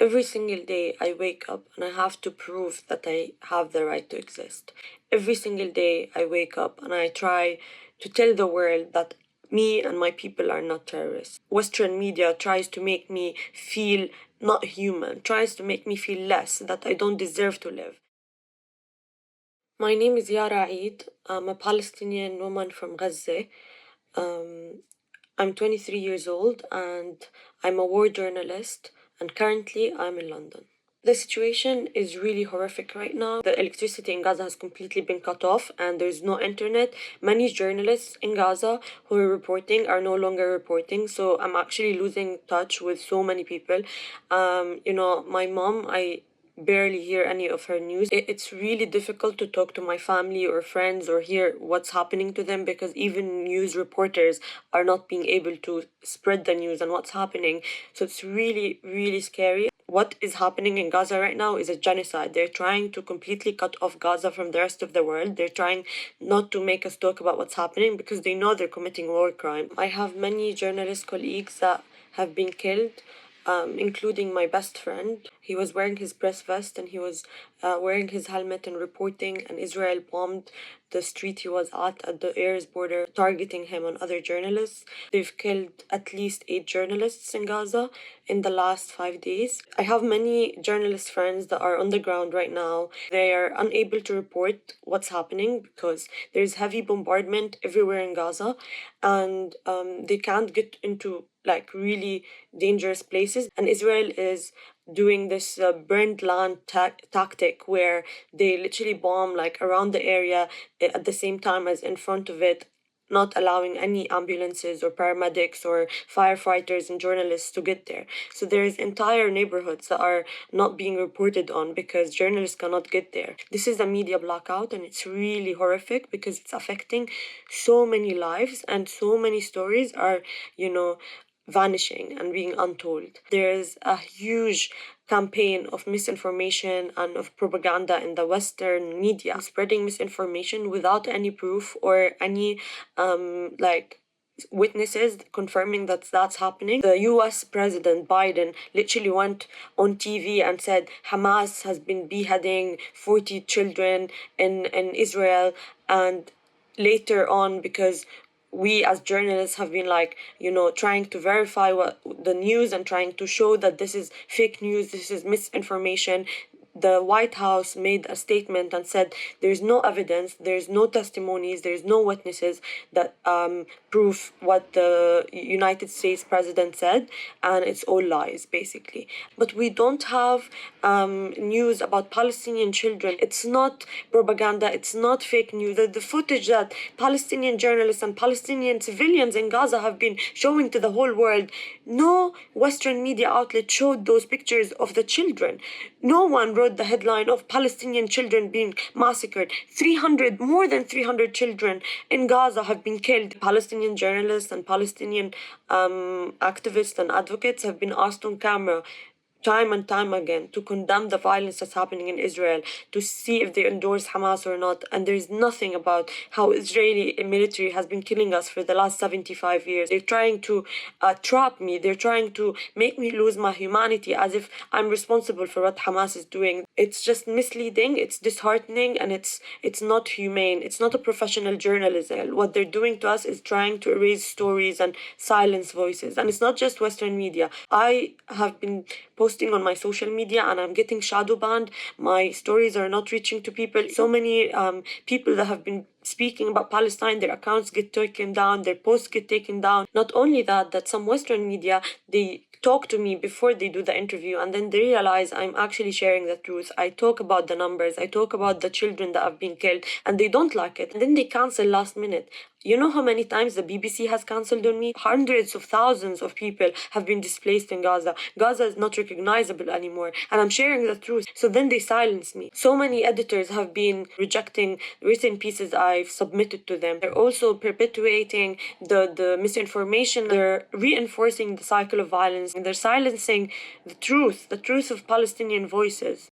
Every single day I wake up and I have to prove that I have the right to exist. Every single day I wake up and I try to tell the world that me and my people are not terrorists. Western media tries to make me feel not human, tries to make me feel less, that I don't deserve to live. My name is Yara Eid. I'm a Palestinian woman from Gaza. Um, I'm 23 years old and I'm a war journalist, and currently I'm in London. The situation is really horrific right now. The electricity in Gaza has completely been cut off and there's no internet. Many journalists in Gaza who are reporting are no longer reporting. So I'm actually losing touch with so many people. My mom, I barely hear any of her news. It's really difficult to talk to my family or friends or hear what's happening to them, because even news reporters are not being able to spread the news and what's happening. So it's really, really scary. What is happening in Gaza right now is a genocide. They're trying to completely cut off Gaza from the rest of the world. They're trying not to make us talk about what's happening because they know they're committing war crime. I have many journalist colleagues that have been killed, including my best friend. He was wearing his press vest and he was wearing his helmet and reporting, and Israel bombed the street he was at the Arabs border, targeting him and other journalists. They've killed at least 8 journalists in Gaza in the last 5 days. I have many journalist friends that are on the ground right now. They are unable to report what's happening because there's heavy bombardment everywhere in Gaza, and they can't get into really dangerous places. And Israel is doing this burned land tactic where they literally bomb around the area at the same time as in front of it, not allowing any ambulances or paramedics or firefighters and journalists to get there. So there's entire neighborhoods that are not being reported on because journalists cannot get there. This is a media blackout, and it's really horrific because it's affecting so many lives, and so many stories are, vanishing and being untold. There's a huge campaign of misinformation and of propaganda in the Western media, spreading misinformation without any proof or any witnesses confirming that that's happening. The US President Biden literally went on TV and said Hamas has been beheading 40 children in Israel, and later on, because we as journalists have been trying to verify what the news and trying to show that this is fake news, this is misinformation, the White House made a statement and said there's no evidence, there's no testimonies, there's no witnesses that prove what the United States president said, and it's all lies, basically. But we don't have news about Palestinian children. It's not propaganda, it's not fake news. The footage that Palestinian journalists and Palestinian civilians in Gaza have been showing to the whole world, no Western media outlet showed those pictures of the children. No one wrote the headline of Palestinian children being massacred. More than 300 children in Gaza have been killed. Palestinian journalists and Palestinian activists and advocates have been asked on camera time and time again to condemn the violence that's happening in Israel, to see if they endorse Hamas or not. And there's nothing about how Israeli military has been killing us for the last 75 years. They're trying to trap me. They're trying to make me lose my humanity as if I'm responsible for what Hamas is doing. It's just misleading, it's disheartening, and it's not humane. It's not a professional journalism. What they're doing to us is trying to erase stories and silence voices. And it's not just Western media. I have been posting on my social media and I'm getting shadow banned. My stories are not reaching to people. So many people that have been speaking about Palestine, their accounts get taken down, their posts get taken down. Not only that some Western media, they talk to me before they do the interview and then they realize I'm actually sharing the truth. I talk about the numbers, I talk about the children that have been killed, and they don't like it. And then they cancel last minute. You know how many times the BBC has cancelled on me? Hundreds of thousands of people have been displaced in Gaza. Gaza is not recognizable anymore, and I'm sharing the truth. So then they silence me. So many editors have been rejecting written pieces I've submitted to them. They're also perpetuating the misinformation. They're reinforcing the cycle of violence, and they're silencing the truth of Palestinian voices.